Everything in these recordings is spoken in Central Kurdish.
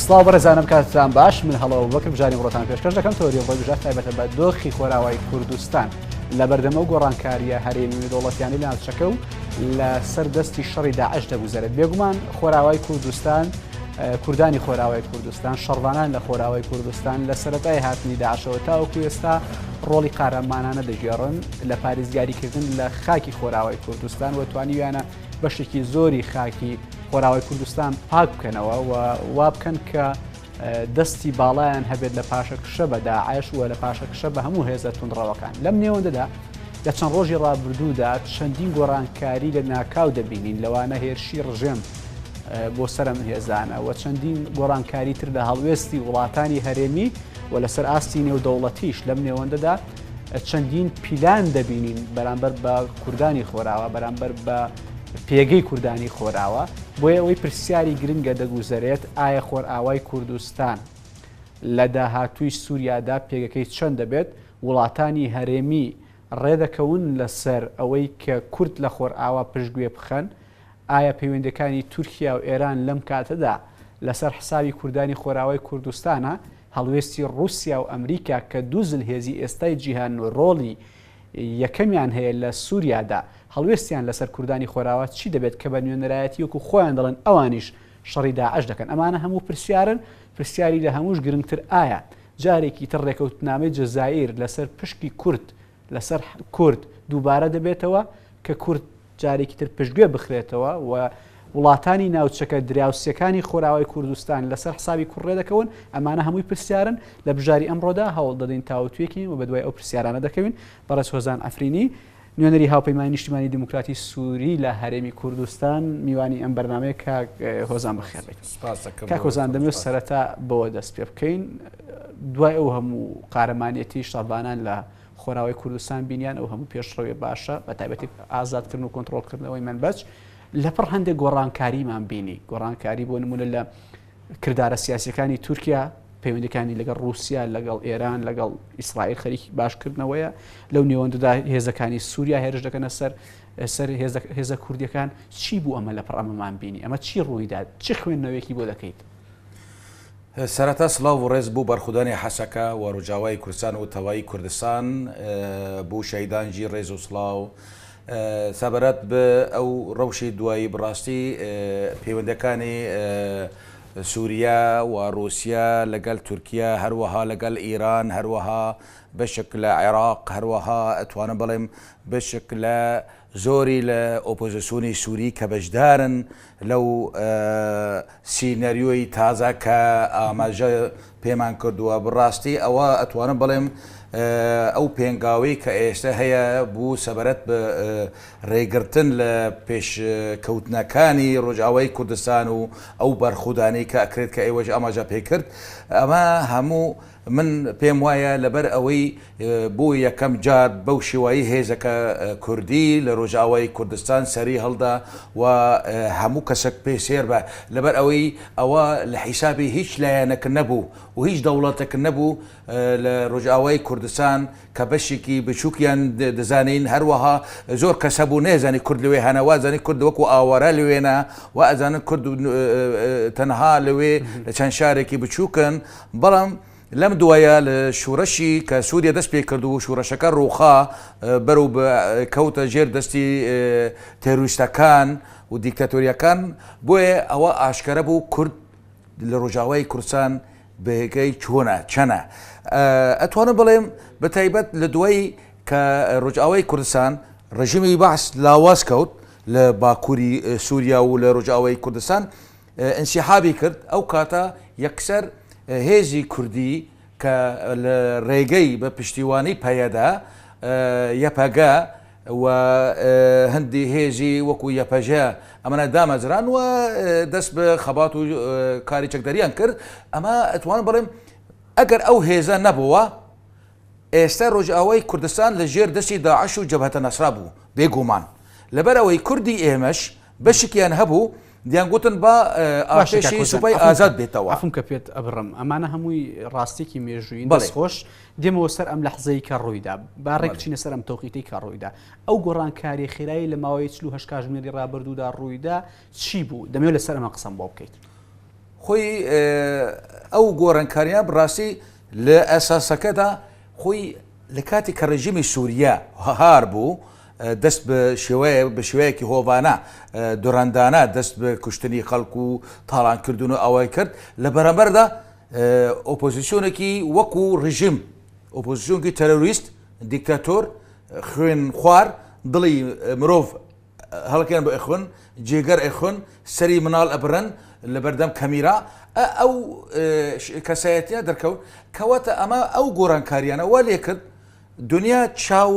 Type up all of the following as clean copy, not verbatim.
سڵاو بەڕێزانم کاتتان باش من هەڵەوە بەکر بژانی بڕۆتان پێشکەش دەکەم تۆری ڕۆی بژات تایبەتە بە دۆخی خۆراوای کوردستان لە بەردەمە و گۆڕانکاریە هەرێمی دەوڵەتیانی لە ناوچەکە و لە سەردەستی شەڕی داعش دەبوزێت بێگومان خۆراوای کوردستان کوردانی خۆراوای کوردستان شەڕوانان لە خۆراوای کوردستان لە سەرەتای هاتنی داعشەوە تاوەکو ئێستا ڕۆڵی قارەمانانە دەژێڕن لە پارێزگاریکردن لە خاکی خۆراوای کوردستان و توانیویانە بەشێکی زۆری خاکی خۆراوای کوردستان پاک بکەنەوە و وا بکەن کە دەستی باڵایان هەبێت لە پاشەکشە بە داعش و لە پاشەکشە بە هەموو هێزە توندڕەوەکان لەم نێوەندەدا لە چەند ڕۆژی ڕابردوودا چەندین گۆڕانکاری لە ناکاو دەبینین لەوانە هێرشی ڕژێم بۆ سەرم هێزانە و چەندین گۆڕانکاری تر لە هەڵوێستی وڵاتانی هەرێمی و لەسەر ئاستی نێودەوڵەتیش لەم نێوەندەدا چەندین پیلان دەبینین بەرامبەر بە کوردانی خۆراوە بەرامبەر بە پێگەی کوردانی خۆراوە بۆیە ئەوەی پرسیاری گرنگە دەگوزارێت ئایا خۆرئاوای کوردستان لە داهاتووی سووریادا پێگەکەی چەند دەبێت وڵاتانی هەرێمی ڕێدەکەون لەسەر ئەوەی کە کورد لە خۆرئاوا پشتگوێ بخەن ئایا پەیوەندەکانی تورکیا و ئێران لەم کاتەدا لەسەر حسابی کوردانی خۆراوای کوردستانە هەڵوێستی رووسیا و ئەمریکا کە دوو زلهێزی ئێستای جیهان و ڕۆڵی یەکەمیان هەیە لە سووریادا هەڵوێستیان لەسەر کوردانی خۆراوە چی دەبێت کە بە نوێنەرایەتی وەکو خۆیان دەڵێن ئەوانیش شەڕی داعش دەکەن ئەمانە هەموو پرسیارن پرسیاری لە هەمووش گرنگتر ئایا جارێکی تر ڕێکەوتنامەی جەزایر لەسەر پشکی کورد لەسەر کورد دووبارە دەبێتەوە کە کورد جارێکی تر پشتگوێ بخرێتەوە و وڵاتانی ناوچەکە دراوسەکانی خۆراوای کوردستان لەسەر حسابی کوڕێ دەکەون ئەمانە هەمووی پرسیارن لە بژاری ئەمڕۆدا هەوڵ دەدەین تاوتوێکی و بەدوای ئەو پرسیارانە دەکەوین بەڕێز هۆزان ئەفرینی نوێنەری هاوپەیمانی نیشتیمانی دموکراتی سووری لە هەرێمی کوردستان میوانی ئەم بەرنامەیە کاک هۆزان بەخێر بێت. کاک هۆزان دەمەوێت سەرەتا بەوە دەست پێ بکەین دوای ئەو هەموو قارەمانێتی شەڕبانان لە خۆراوای کوردستان بینیان ئەو هەموو پێشڕەوی باشە بە تایبەتی ئازادکردن و کۆنتڕۆڵکردنەوەی منبەج لەپڕ هەندێک گۆڕانکاریمان بینی گۆڕانکاری بۆ نمونە لە کردارە سیاسیەکانی تورکیا پەیوەندەکانی لەگەڵ رووسیا لەگەڵ ئێران لەگەڵ ئیسرائیل خەریکی باشکردنەوەیە لەو نێوەندەدا هێزەکانی سووریا هێرش دەکەنە سەر هێزە کوردیەکان چی بوو ئەمە لەپڕ ئەمەمان بینی ئەمە چی ڕوویدا چی خوێندنەوەیەکی بۆ دەکەیت؟ سەرەتا سڵاو و ڕێز بوو بەرخودانی حەسەکە و ڕووجاوای کوردستان و تەوایی کوردستان بوو شەیدانجی ڕێز و سڵاو سەبارەت بە ئەو ڕەوشی دوایی بڕاستی پەیوەندەکانی سووریا و رووسیا لەگەڵ تورکیا هەروەها لەگەڵ ئیران هەروەها بەشک لە عێراق هەروەها ئەتوانم بڵێم بەشک لە زۆری لە ئۆپۆزیسیۆنی سووری کە بەشدارن لەو سینەریۆی تازە کە ئاماژە پێمان کردووە بڕاستی ئەوە ئەتوانم بڵێم ئەو پێنگاوی کە ئێستا هەیە بوو سەبارەت بە ڕێگرتن لە پێشکەوتنەکانی ڕۆژاوای کوردستان و ئەو بەرخودانی کە ئەکرێت کە ئێوەش ئاماژە پێکرد ئەمە هەموو من پێم وایە لەبەر ئەوەی بۆ یەکەم جار بەو شێوایی هێزەکە کوردی لە ڕۆژاوای کوردستان سەری هەڵدا و هەموو کەسێک پێ سێر بە لەبەر ئەوەی ئەوە لە حیسابی هیچ لایەنەکە نەبوو و هیچ دەوڵەتێک نەبوو لە ڕۆژاوای کوردستان کە بەشێکی بچووکیان دەزانین هەروەها زۆر کەسە بوو نێزانی کورد لەوێ هەنەوازانی کورد وەکو ئاوارە لەوێنە و ئەزانن کورد تەنها لەوێ لە چەند شارێکی بچووکن بەڵام لەم دوایە لە شوورەشی کە سووریا دەست پێ کرد و شوورەشەکە ڕووخا بەرەو کەوتە ژێر دەستی تێروریستەکان و دیکتاتۆریەکان بۆیە ئەوە ئاشکرە بوو کورد لە ڕۆژاوای کوردستان بەهێگەی چەنە ئەتوانم بڵێم بە تایبەت لە دوای کە ڕۆژاوای کوردستان ڕژیمی بەعس لاواز کەوت لە باکووری سووریا و لە ڕۆژاوای کوردستان ئینسیحابی کرد ئەو کاتە یەکسەر هێزی کوردی کە لە ڕێگەی بە پشتیوانی پەیەدا یەپەگە و هەندی هێزی وەکو یەپەژە ئەمەە دامەزران و دەست بە خەبات و کاری چەکدەریان کرد ئەمە ئەتوانم بڵێم ئەگەر ئەو هێزە نەبووە ئێستا ڕۆژئاوای کوردستان لە ژێر دەستی داعش و جەبهەتە نەسرا بوو بێگومان لەبەر ئەوەی کوردی ئێمەش بەشێکیان هەبوو دیانگوتن بە ئاشێشی سوپای ئازاد بێتەوە ئەفم کە پێت ئەبڕم ئەمانە هەمووی ڕاستێکی مێژووی دەستخۆش دێمەوە سەر ئەم لەحزەی کە ڕوویدا باڕێک چینە سەر ئەم تەوقیتەی کە ڕوویدا ئەو گۆڕانکاری خێرایی لە ماوەی 48 کاتژمێری ڕابردوودا ڕوویدا چی بوو دەمەوێت لەسەر ئەمە قسەم بۆ بکەیت خۆی ئەو گۆڕانکاریان بڕاستی لە ئەساسەکەدا خۆی لە کاتی کە ڕێژیمی سووریا هەهار بوو دەست بە شێوەیەکی هۆڤانە دوڕندانە دەست بە کوشتنی خەڵکو و تاڵانکردن و ئەوەی کرد لە بەرەبەردا ئۆپۆزیسیۆنێکی وەکو ڕژیم ئۆپۆزیسیۆنکی تەرۆریست دیکتاتۆر خوێن خوار دڵی مرۆڤ هەڵکێن بە ئەخون جێگەر ئەخون سەری مناڵ ئەبرن لە بەردەم کەمیرا ئەو کەسایەتە دەرکەوت کەواتە ئەمە ئەو گۆڕانکاریانە وا لێ کرد دنیا چاو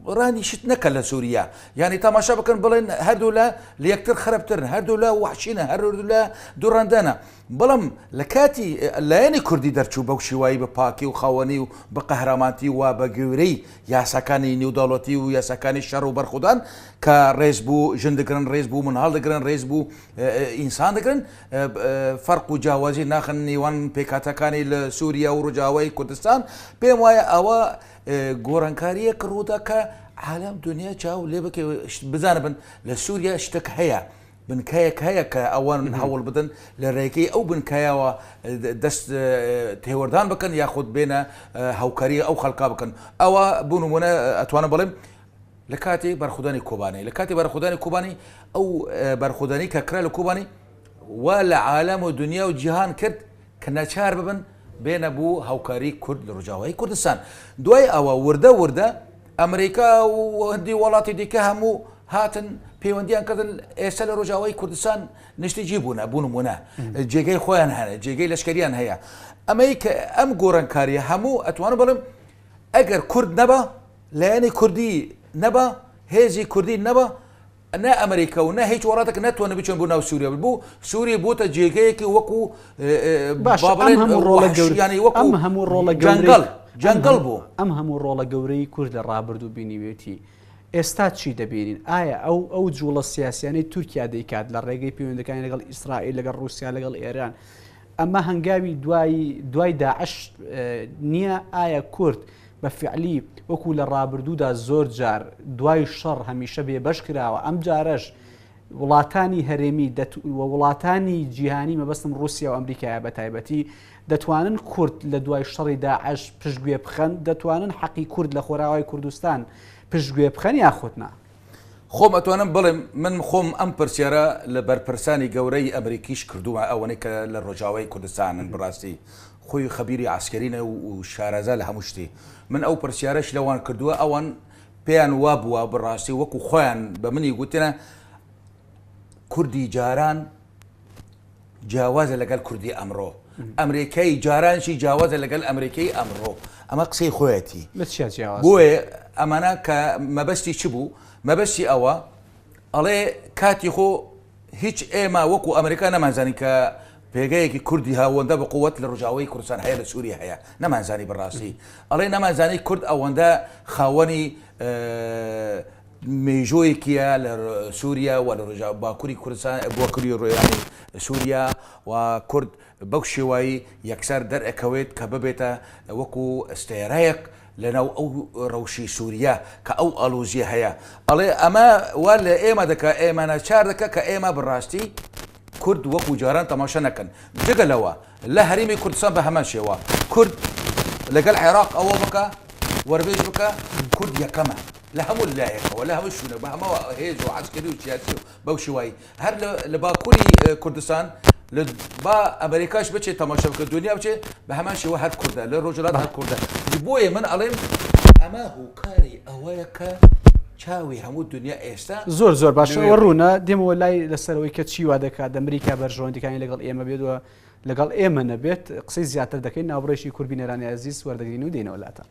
ڕانی شت نەکە لە سووریا یعنی تاماشا بکەن بڵێن هەردوو لە یەکتر خراپترن هەردوو لە وحشینە هەردوو لە دوڕندانە بەڵام لە کاتی لایەنی کوردی دەرچوو بەو شیوایی بە پاکی و خاوەنی و بە قەهرەمانتی و بە گوێرەی یاساکانی نێوداوڵەتی و یاساکانی شەڕ و بەرخودان کە ڕێز بوو ژن دەگرن ڕێز بوو منهاڵ دەگرن ڕێز بوو ئینسان دەگرن فەرق و جیاوازی ناخن نێوان پێکاتەکانی لە سووریا و ڕۆژاوای کوردستان پێم وایە ئەوە گۆڕانکاریە ڕوودا کە عالم دنیا چاو لێ بکە بزانە بن لە سووریا شتێک هەیە بنکایەک هەیە کە ئەوان هەوڵ بدەن لە ڕێگەی ئەو بنکایەوە دەست تێوەردان بکەن یاخود بێنە هاوکاری ئەو خەڵکا بکەن ئەوە بوونمونە ئەتوانە بڵێم لە کاتی بەرخودانی کۆبانی لە کاتی بەرخودانی کوبانی ئەو بەرخودانی کە کرا لە کوبانی وا لە عالم و دنیا و جیهان کرد کە ناچار ببن بێنە بوو هاوکاری کورد لە ڕۆژاوایی کوردستان دوای ئەوە وردە ئەمریکا و هەندی وڵاتی دیکە هەموو هاتن پەیوەندیان کردن ئێستا لە ڕۆژاوایی کوردستان نیشتیجی بوونە بوونمونە جێگەی خۆیان هەیە جێگەی لەشکریان هەیە ئەمەی کە ئەم گۆڕانکاریە هەموو ئەتوانە بڵم ئەگەر کورد نەبە لایەنی کوردی نەبە هێزی کوردی نەبە نە ئەمریکا و نە هیچ وڵاتێک ناتوانێت بچۆن بۆ ناو سووریا بوو سووری بووتە جێگەیەکی وەکو ڕۆڵە وەکو هەموو ڕۆڵە جەنگڵ بوو ئەم هەموو ڕۆڵە گەورەی کورد لە ڕابردوو بینیوێتی ئێستا چی دەبینین ئایا ئەو جوڵە سیاسیانەی تورکیا دەیکات لە ڕێگەی پەیوەندەکانی لەگەڵ ئیسرائیل لەگەڵ رووسیا لەگەڵ ئێران ئەمە هەنگاوی دوای داعش نییە ئایا کورد بە فعلی وەکو لە ڕابردوودا زۆر جار دوای شەڕ هەمیشە بێبەش کراوە ئەم جارەش وڵاتانی هەرێمی وڵاتانی جیهانی مەبەستم رووسیا و ئەمریکایە بە تایبەتی دەتوانن کورد لە دوای شەڕی داعش پشتگوێ بخەن دەتوانن حەقی کورد لە خۆراوای کوردستان پشتگوێ بخەن یاخودنا خۆم ئەتوانم بڵێم من خۆم ئەم پرسیارە لە بەرپرسانی گەورەی ئەمریکیش کردووە ئەوەنەی کە لە ڕۆژاوای کوردستانن بڕاستی خۆی خەبیری عسکەرینە و شارەزا لە هەموو شتی من ئەو پرسیارەش لەوان کردووە ئەوان پێیان وا بووە بڕاستی وەکو خۆیان بە منی گوتێنە کوردی جاران جیاوازە لەگەڵ کوردی ئەمڕۆ ئەمریکای جارانشی جیاوازە لەگەڵ ئەمریکای ئەمڕۆ ئەمە قسەی خۆیەتی بۆیە ئەمانە کە مەبەستی چ بوو مەبەستی ئەوە ئەڵێ کاتی خۆ هیچ ئێمە وەکو ئەمریکا نەمانزانی کە پێگەیەکی کوردی هاوەندە بە قووەت لە ڕۆژاوایی کوردستان هەیە لە سووریە هەیە نەمانزانی بەڕاستی ئەڵێ نەمانزانی کورد ئەوەندە خاوەنی مێژۆیەکیە لە سووریا و لە ڕۆژاو باکووری کوردستان باکووری ڕۆیانی سووریا و کورد بەو شێوایی یەکسەر دەرئەکەوێت کە ببێتە وەکو ئەستێرەیەک لەناو ئەو ڕەوشی سووریا کە ئەو ئەلوزیە هەیە ئەڵێ ئەمە وا لە ئێمە دەکە ئێمە ناچار دەکە کە ئێمە بڕاستی کورد وەکو جاران تەماشا نەکەن جگەلەوە لە هەریمی کوردستان بە هەمان شێوە کورد لەگەڵ عێراق ئەوە بکە وەربێژ بکە کورد یەکەمە لە هەموو لایەکەوە لە هەموو شوونە بە هەمەوە هێز و عسکەری و سیاسی بەو شێوایی هەر لە باکووری کوردستان با ئەمریکاش بچێت تەماشا بکە دنیا بچێت بە هەمان شێوە هەر کوردە لە ڕۆژهەڵات هەر کوردە بۆیە من ئەڵێم ئەمە هۆکاری ئەوەیە کە چاوی هەموو دنیا ئێستا زۆر باشەوە ڕوونە دێمەوە لای لەسەرەوەی کە چی وا دەکات ئەمریکا بەرژەوەندەکانی لەگەڵ ئێمە بێتەوە لەگەڵ ئێمە نەبێت قسەی زیاتر دەکەین ناوڕێژی کوربینەرانی عەزیز وەردەگرین و دێنەوە لاتە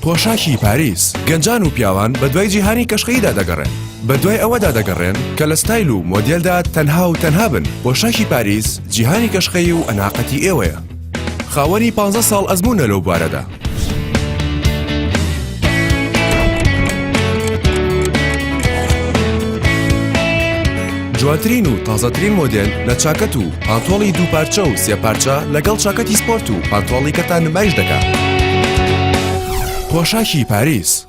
پۆشاکی پاریس گەنجان و پیاوان بە دوای جیهانی کەشقەیدا دەگەڕێن بە دوای ئەوەدا دەگەڕێن کە لە ستایل و مۆدیلدا تەنها و تەنها بن. پۆشاکی پاریس جیهانی کەشقەی و ئەناقەتی ئێوەیە. خاوەنی 15 ساڵ ئەزمونە لەو بارەدا. جوانترین و تازەترین مۆدێل لە چاکەت و پانتۆڵی دووپارچە و سێپارچە لەگەڵ چاکەتی سپۆرت و پانتۆڵی کەتان نمایش دەکات. پۆشاکی پاریس.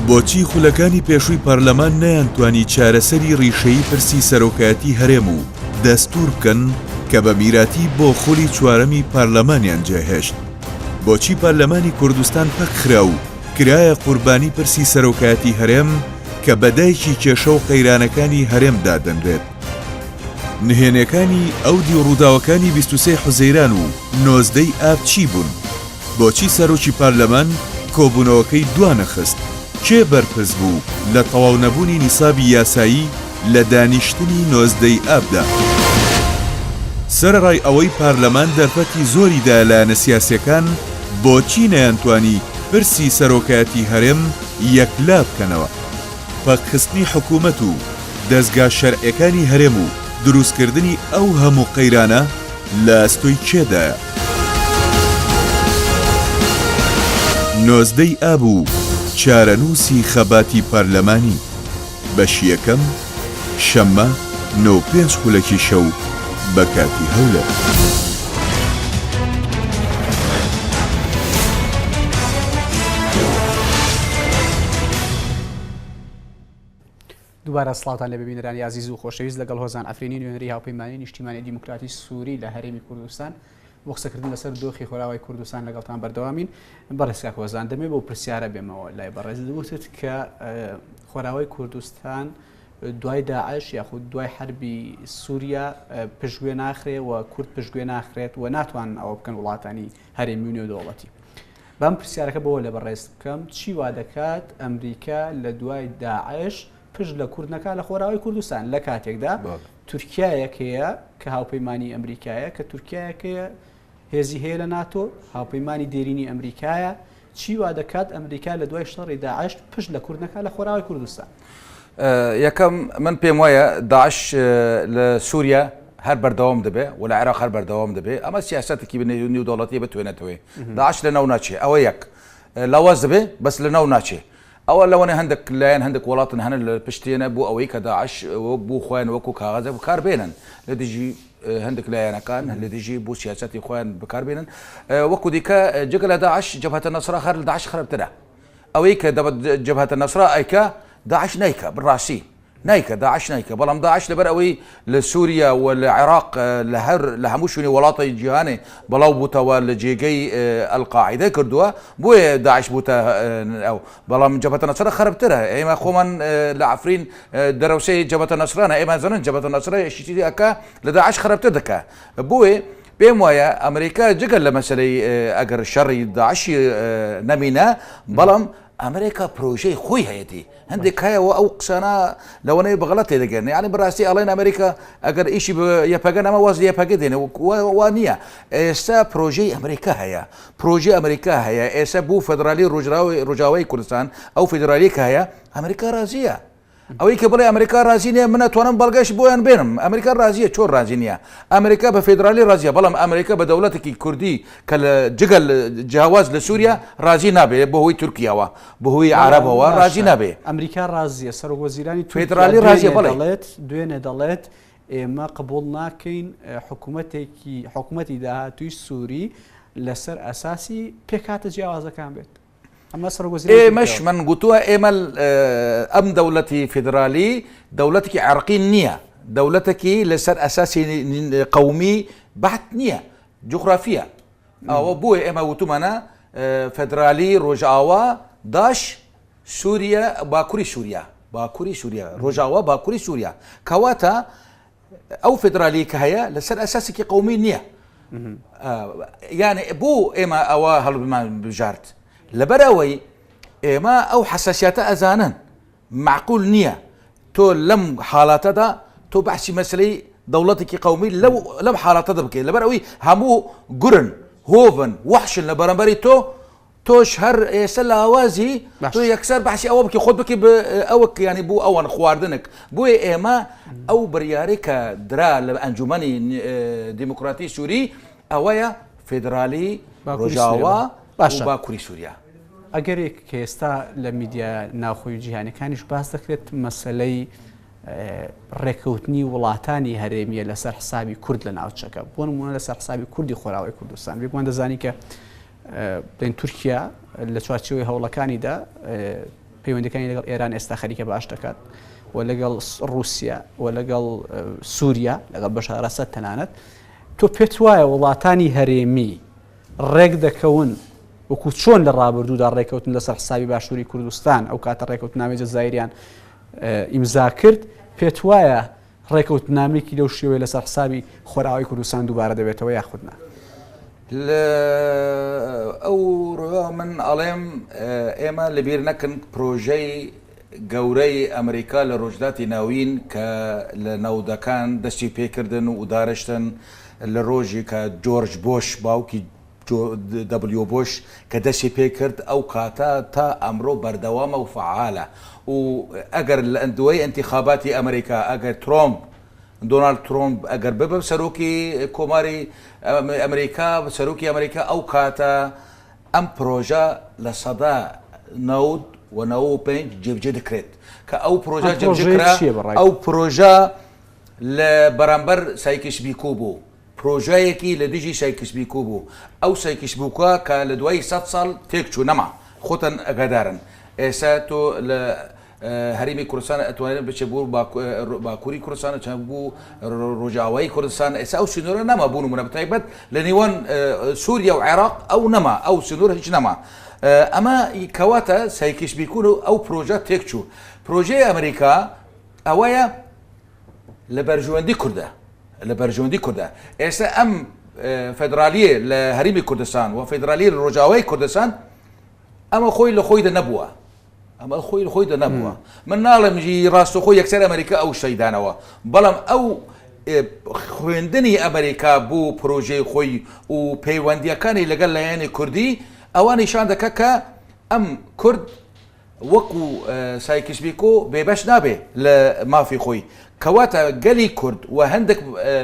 بۆچی خولەکانی پێشووی پەرلەمان نەیانتوانی چارەسەری ڕیشەیی پرسی سەرۆکایەتی هەرێم و دەستور بکەن کە بە میراتی بۆ خولی چوارەمی پەرلەمانیان جێهێشت؟ بۆچی پەرلەمانی کوردستان پەکخرا و کرایە قوربانی پرسی سەرۆکایەتی هەرێم کە بەدایکی کێشە و قەیرانەکانی هەرێمدا دەنرێت؟ نهێنیەکانی ئەودی ڕووداوەکانی 23 حوزەیران و 19 ئاب چی بوون؟ بۆچی سەرۆکی پەرلەمان کۆبوونەوەکەی دوانەخست؟ کێ بەرپرس بوو لە تەواو نەبوونی نیسابی یاسایی لە دانیشتنی 19 ئابدا؟ سەرڕای ئەوەی پارلەمان دەرفەتی زۆریدا لایەنە سیاسیەکان بۆچی نەیانتوانی پرسی سەرۆکایەتی هەرێم یەکلا بکەنەوە؟ پەکخستنی حکوومەت و دەستگا شەرعیەکانی هەرێم و دروستکردنی ئەو هەموو قەیرانە لە ئەستۆی کێدایە؟ 19 ئاب و چارەنووسی خەباتی پەرلەمانی بەشی یەکەم شەممە 95 خولەکی شەو بە کاتی هەولە. دووبارە سڵاوتان لێ ببینەرانی عزیز و خۆشەویست لەگەڵ هۆزان ئەفرینی نوێنەری هاوپەیمانی نیشتیمانی دیموکراتی سووری لە هەرێمی کوردستان بۆ قسەکردن لەسەر دۆخی خۆراوی کوردستان لەگەڵتان بەردەوامین. بەڕێز کاک هۆزان دەمێ بۆ پرسیارە بێمەوە لای بەڕێز وتت کە خۆراوی کوردستان دوای داعش یاخود دوای حربی سووریا پشتگوێ ناخرێ و کورد پشتگوێ ناخرێت و ناتوان ئەوە بکەن وڵاتانی هەرێمی نێودەوڵەتی. بەم پرسیارەکە بەوە لە بەڕێز بکەم چی وا دەکات ئەمریکا لە دوای داعش پشت لە کوردنەکە لە خۆراوی کوردستان لە کاتێکدا تورکیایەکەیە کە هاوپەیمانی ئەمریکایە کە تورکیایەکەیە هێزی هەیە لە ناتۆ هاوپەیمانی دێرینی ئەمریکایە چی وا دەکات ئەمریکا لە دوای شەڕی داعش پشت لە کوردنەکە لە خۆراوی کوردستان؟ یەکەم من پێم وایە داعش لە سووریا هەر بەردەوام دەبێ و لە عێراق هەر بەردەوام دەبێ ئەمە سیاسەتێکی نێودەوڵەتی بتوێنێتەوەی داعش لە ناو ناچێ ئەوە یەک لاواز دەبێ بەس لە ناو ناچێ ئەوە لەوەنێ هەندێک لایەن هەندێک وڵاتن هەنە لە پشتێنە بۆ ئەوەی کە داعش بوو خۆیان وەکو کاغەزە بکاربێنن لە دژی هەندێک لایەنەکان لە دژی بۆ سیاسەتی خۆیان بکاربێنن وەکو دیکە جگە لە داعش جەبهەتە نەسرا هەر لە داعش خراپترە ئەوەی کە جەبهەتە نەسرا ئەیکە داعش نایکە بڕاستی نایکە داعش نایکە بەڵام داعش لەبەر ئەوەی لە سووریا و لە عێراق لە هەموو شوێنی وڵاتی جیهانێ بەڵاو بووتەوە لە جێگەی ئەلقاعیدە کردووە بۆیە داعش بووتە ئەو بەڵام جەبهەتە نەسرا خراپترە ئێمە خۆمان لە عەفرین دەرەوسەی جەبهەتە نەسرانە ئێمە زانن جەبهەتە نەسرا یەکێتی ئەکا لە داعش خراپتر دەکا بۆیە پێم وایە ئەمریکا جگەل لە مەسەلەی ئەگەر شەڕی داعشی نەمینە بەڵام ئەمریکا پرۆژەی خۆی هەیەی هەندێک هەیەەوە ئەو قسانە لەوەنەی بەغڵەت تێدەگەن یعنی بەڕاستی ئەڵێن ئەمریکا ئەگەر ئیشی یەپەگەن ئەمە واز یەپەگە دێنێ وا نییە ئێستا پرۆژەی ئەمریکا هەیە پرۆژەی ئەمریکا هەیە ئێستا بوو فەدرالی ڕۆژاوای کوردستان ئەو فیدرالی کە هەیە ئەمریکا رازیە ئەوەی کە بڵێ ئەمریکا رازی نییە من ئەتوانم بەڵگەش بۆیان بێنم ئەمریکا رازیە چۆن رازی نییە ئەمریکا بە فیدرالی رازیە بەڵام ئەمریکا بە دەوڵەتێکی کوردی کە لە جگەل جیاواز لە سووریا رازی نابێت بەهۆی تورکیاوە بەهۆی عەرەبەوە رازی نابێت ئەمریکا رازیە سەرۆکوەزیرانی فیدرالی رازیە بڵێت دوێنێ دەڵێت ئێمە قبول ناکەین حکوومەتی داهاتووی سووری لەسەر ئەساسی پێکاتە جیاوازەکان بێت ئێمەش من گوتووە ئێمە ئەم دەوڵەتی فیدرالی دەوڵەتێکی عەرقی نییە دەوڵەتێکی لەسەر ئەساسی قەومی بەحت نییە جوغرافیە ئەوە بۆیە ئێمە وتومانە فیدرالی ڕۆژئاوا داش سووریا باکووری سووریا ڕۆژئاوا باکووری سووریا کەواتە ئەو فیدرالی کە هەیە لەسەر ئەساسێکی قەومی نییە یانێ بۆ ئێمە ئەوە هەڵبمان بژارد لەبەر ئەوەی ئێمە ئەو حساسیاتە ئەزانن معقول نییە تۆ لەم حاڵاتەدا تۆ بەحسی مەسلەی دەوڵەتێکی قەومی لەم حاڵاتەدا بکەیت لەبەر ئەوەی هەموو گورن هۆڤن وەحشن لە بەرەمبەری تۆش هەر ئێستا لە ئاوازی تۆ یەکسەر بەحسی ئەوە بکە خۆت بکە ئەوە ینی بوو ئەوەن خواردنک بۆیە ئێمە ئەو بڕیارەی کە درا لە ئەنجومەنی دیموکراتی سووری ئەوەیە فێدرالی ڕۆژاوا باکووری سووریا ئەگەرێک کە ئێستا لە میدیا ناوخۆی جیهانیەکانیش باس دەکرێت مەسلەی ڕێکەوتنی وڵاتانی هەرێمیە لەسەر حسابی کورد لە ناوچەکە بۆ نمونە لەسەر حسابی کوردی خۆراوی کوردستان بێگومان دەزانی کە بڵین تورکیا لە چوارچێوەی هەوڵەکانیدا پەیوەندیەکانی لەگەڵ ئێران ئێستا خەریکە باش دەکات و لەگەڵ رووسیا و لەگەڵ سووریا لەگەڵ بەشار ئەسەد تەنانەت تۆ پێت وایە وڵاتانی هەرێمی ڕێک دەکەون وەکو چۆن لە ڕابردوودا ڕێکەوتن لەسەر حسابی باشووری کوردستان ئەو کاتە ڕێکەوتنامەی جەزایریان ئیمزا کرد پێت وایە ڕێکەوتنامێکی لەو شێوەیە لەسەر حسابی خۆراوی کوردستان دووبارە دەبێتەوە یاخودنا ئەو ڕۆ من ئەڵێم ئێمە لەبیر نەکەن پرۆژەی گەورەی ئەمریکا لە ڕۆژداتی ناوین کە لە نەودەکان دەستی پێکردن و دارشتن لە ڕۆژی کە جۆرج بۆش باوکی دبلیو بۆش کە دەستی پێکرد ئەو کاتە تا ئەمڕۆ بەردەوامە و فعالە و ئەگەر لە ئەندوەی ئەنتیخاباتی ئەمریکا ئەگەر ترۆمپ دۆنالد ترۆمپ ئەگەر ببە سەرۆکی کۆماری ئەمریکا سەرۆکی ئەمریکا ئەو کاتە ئەم پرۆژە لە سەدا 95 جێبجێ دەکرێت کە ئەو پرۆژە جێبجێکرا ئەو پرۆژە لە بەرامبەر سایکشبیکۆ بوو پرۆژەیەکی لە دژی سایکشبیکۆ بوو ئەو سایکشبووکە کە لە دوای 100 ساڵ تێکچوو نەما خۆتەن ئەگادارن ئێستا تۆ لە هەرێمی کوردستان ئەتوانێت بچێ بوو باکووری کوردستان چەند بوو ڕۆژاوایی کوردستان ئێستا ئەو سنوورە نەما بوون منە بەتایبەت لە نێوان سووریا و عێراق ئەو نەما ئەو سنوور هیچ نەما ئەمە کەواتە سایکشبیکۆ و ئەو پرۆژە تێکچوو پرۆژەی ئەمریکا ئەوەیە لە بەرژەوەندی کوردە لە بەرژەوەندی کوردە ئێستا ئەم فێدرالیە لە هەرێمی کوردستان و فێدرالی لە ڕۆژاوایی کوردستان ئەمە خۆی لە خۆیدا نەبووە ئەمە خۆی لە خۆیدا نەبووە من ناڵێم ڕاستەخۆ یەکسەر ئەمریکا ئەو شەیدانەوە بەڵام ئەو خوێندنی ئەمریکا بوو پرۆژەی خۆی و پەیوەندیەکانی لەگەڵ لایەنی کوردی ئەوە نیشان دەکە کە ئەم کورد وەکو سایکشبیکۆ بێبەش نابێ لە مافی خۆی کەواتە گەلی کورد و هەندێک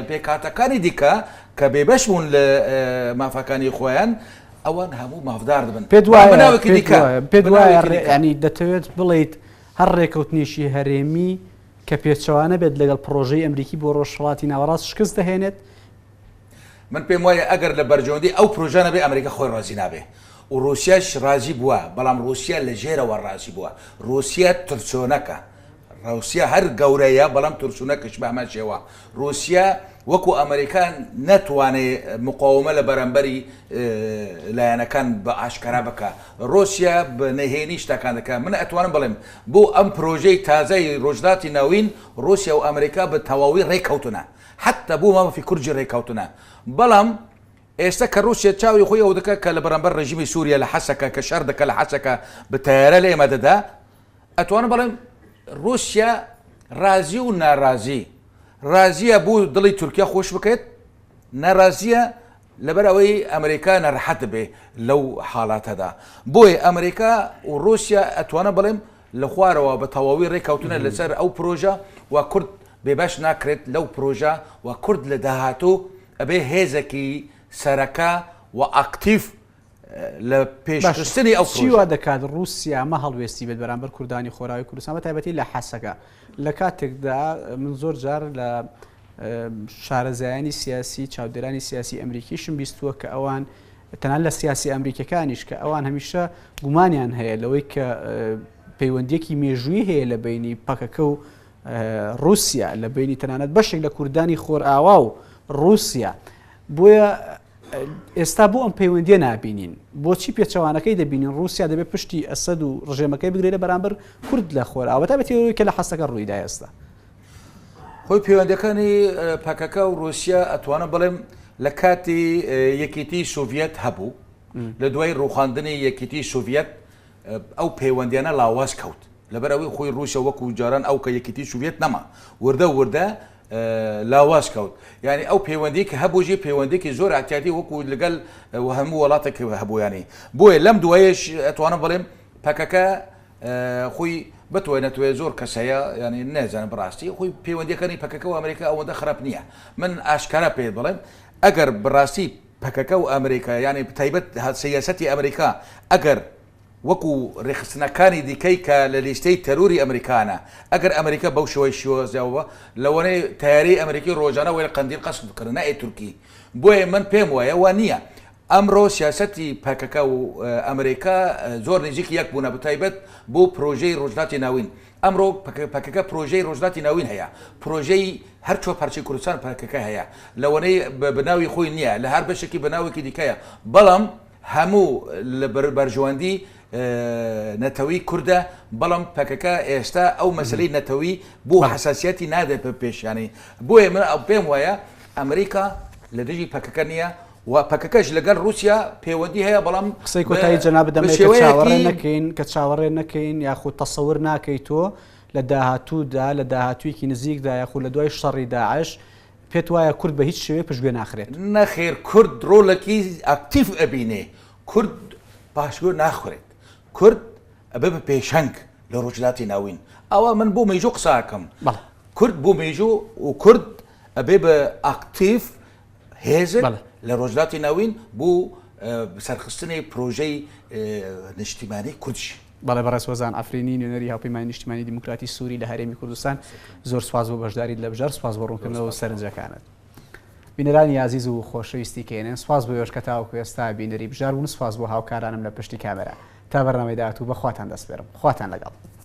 پێکاتەکانی دیکە کە بێبەش بوون لە مافەکانی خۆیان ئەوان هەموو مافدار دەبن پێ وایە ینی دەتەوێت بڵیت هەر ڕێکەوتنیشی هەرێمی کە پێچەوانە بێت لەگەڵ پرۆژەی ئەمریکی بۆ ڕۆژهەڵاتی ناوەڕاست شکست دەهێنێت من پێم وایە ئەگەر لە بەرژەوەندی ئەو پرۆژە نەبێ ئەمریکا خۆی ڕازی نابێ و رووسیاش ڕازی بووە بەڵام رووسیا لە ژێرەوە ڕازی بووە رووسیا ترسۆنەکە رووسیا هەر گەورەیە بەڵام ترسونەکەش بە هەمان شێوە رووسیا وەکو ئەمریکان نەتوانێت مقاومە لە بەرامبەری لایەنەکان بە ئاشکرا بکە رووسیا بە نەهێنی شتەکان دەکات من ئەتوانم بڵێم بۆ ئەم پرۆژەی تازای ڕۆژداتی ناوین رووسیا و ئەمریکا بە تەواوی ڕێککەوتنە حتا بوو مافی کورجی ڕێککەوتنە بەڵام ئێستا کە رووسیا چاوی خۆی ئەو دەکات کە لە بەرامبەر ڕژیمی سووریا لە حەسەکە کە شەر دەکە لە حەسەکە بە تەیارە لە ئێمە دەدا ئەتوانم بڵێم رووسیا رازی و ناڕازی رازیە بوو دڵی تورکیا خۆش بکەیت ناڕازیە لەبەر ئەوەی ئەمریکا نەڕەحەت بێ لەو حاڵاتەدا بۆیە ئەمریکا و رووسیا ئەتوانە بڵێم لە خوارەوە بە تەواوی ڕێککەوتنە لەسەر ئەو پرۆژە و کورد بێبەش ناکرێت لەو پرۆژە و کورد لە داهاتوو ئەبێ هێزێکی سەرەکە و ئاکتیف لە پێشکەشتنی ئەو چیوا دەکات رووسیا ئەمە هەڵوێستی بێت بەرامبەر کوردانی خۆراوی کوردستان بە تایبەتی لە حەسەکە لە کاتێکدا من زۆر جار لە شارەزایانی سیاسی چاودێرانی سیاسی ئەمریکیشم بیستووە کە ئەوان تەنان لە سیاسی ئەمریکەکانیش کە ئەوان هەمیشە گومانیان هەیە لەوەی کە پەیوەندیەکی مێژووی هەیە لە بینی پەکەکە و رووسیا لە بینی تەنانەت بەشێک لە کوردانی خۆرئاوا و رووسیا بۆیە ئێستا بۆ ئەم پەیوەندیە نابینین بۆچی پێچەوانەکەی دەبینین رووسیا دەبێت پشتی ئەسەد و ڕژێمەکەی بگرێت لە بەرامبەر کورد لە خۆرئاوا تایبەتی کە لە حەسەکە ڕوویدا ئێستا خۆی پەیوەندەکانی پاکەکە و رووسیا ئەتوانە بڵێم لە کاتی یەکێتی سۆڤیەت هەبوو لە دوای ڕووخاندنی یەکێتی سۆڤیەت ئەو پەیوەندیانە لاواز کەوت لەبەرەوەی خۆی ڕووسە وەکو جاران ئەو کە یەکێتی سوڤێت نەما وردە لاواز کەوت یعنی ئەو پەیوەندی کە هەبووژی پەیوەندێکی زۆر ئاحتیاتی وەکو لەگەل هەموو وڵاتێک هەبوویانی بۆیە لەم دوایش ئەتوانم بڵێم پەکەکە خۆی بتوانێتوێ زۆر کەسەیە ینی نێزانم بڕاستی خۆی پەیوەندیەکانی پەکەکە و ئەمریکا ئەوەندە خراپ نییە من ئاشکارا پێ بڵێم ئەگەر بڕاستی پەکەکە و ئەمریکا ینی تایبەت سیاسەتی ئەمریکا ئەگەر وەکو ڕێخستنەکانی دیکەی کە لە لیستەی تەروری ئەمریکانە ئەگەر ئەمریکا بەو شێوەی شێوەزیاوە لەوەنەی تیاری ئەمریکی ڕۆژانە وەی قەندیل قەسم بکردن نائێ تورکی بۆیە من پێم وایە وا نییە ئەمڕۆ سیاسەتی پەکەکە و ئەمریکا زۆر نزیکی یەک بوونە بتایبەت بۆ پرۆژەی ڕۆژهەڵاتی ناوین ئەمڕۆ پەکەکە پرۆژەی ڕۆژهەڵاتی ناوین هەیە پرۆژەی هەر چۆ پارچەی کوردستان پەکەکە هەیە لەوەنەی بناوی خۆی نییە لە هەر بەشێکی بناوێکی دیکەیە بەڵام هەموو لە بەرژەوەندی نەتەوەی کووردە بەڵام پەکەکە ئێستا ئەو مەسلەی نەتەوەی بۆ حساسیەتی نادێت پێشیانی بۆیە من ئەو پێم وایە ئەمریکا لە دژی پەکەکە نییە و پەکەکەش لەگەڵ رووسیا پەیوەندی هەیە بەڵام قسەی کۆتایی جەناب دەمێت کە چاوەڕێ نەکەین یاخود تەسەور ناکەیت تۆ لە داهاتوودا لە داهاتوویکی نزیکدا یاخود لە دوای شەڕی داعش پێت وایە کورد بە هیچ شێوەیە پشتگوێ ناخرێت نەخێر کورد ڕۆڵێکی ئاکتیف ئەبینێ کورد پاشگوێ ناخورێت کورد ئەبێ بە پێشەنگ لە ڕۆژهەڵاتی ناوین ئەوە من بۆ مێژوو قساکەم کورد بۆ مێژوو و کورد ئەبێ بە ئاکتیف هێزت لە ڕۆژهەڵاتی ناوین بۆ سەرخستنی پرۆژەی نیشتیمانی کوردی بەڵێ بەڕێز وەزان ئەفرینی نوێنەری هاوپەیمانی نیشتیمانی دیموکراتی سووری لە هەرێمی کوردستان زۆر سواز بۆ بەشداریت لە بژار سواز بۆ ڕوونکردنەوە سەرنجەکانت بینەرانی عزیز و خۆشەویستی کێنن سواز بۆ وێژکە تاوەکو ئێستا بینەری بژار بوون سواز بۆ هاوکارانم لە پشتی کامێرا تا بەرنامەی داهاتوو بەخواتان دەسپێرم خواتان لەگەڵ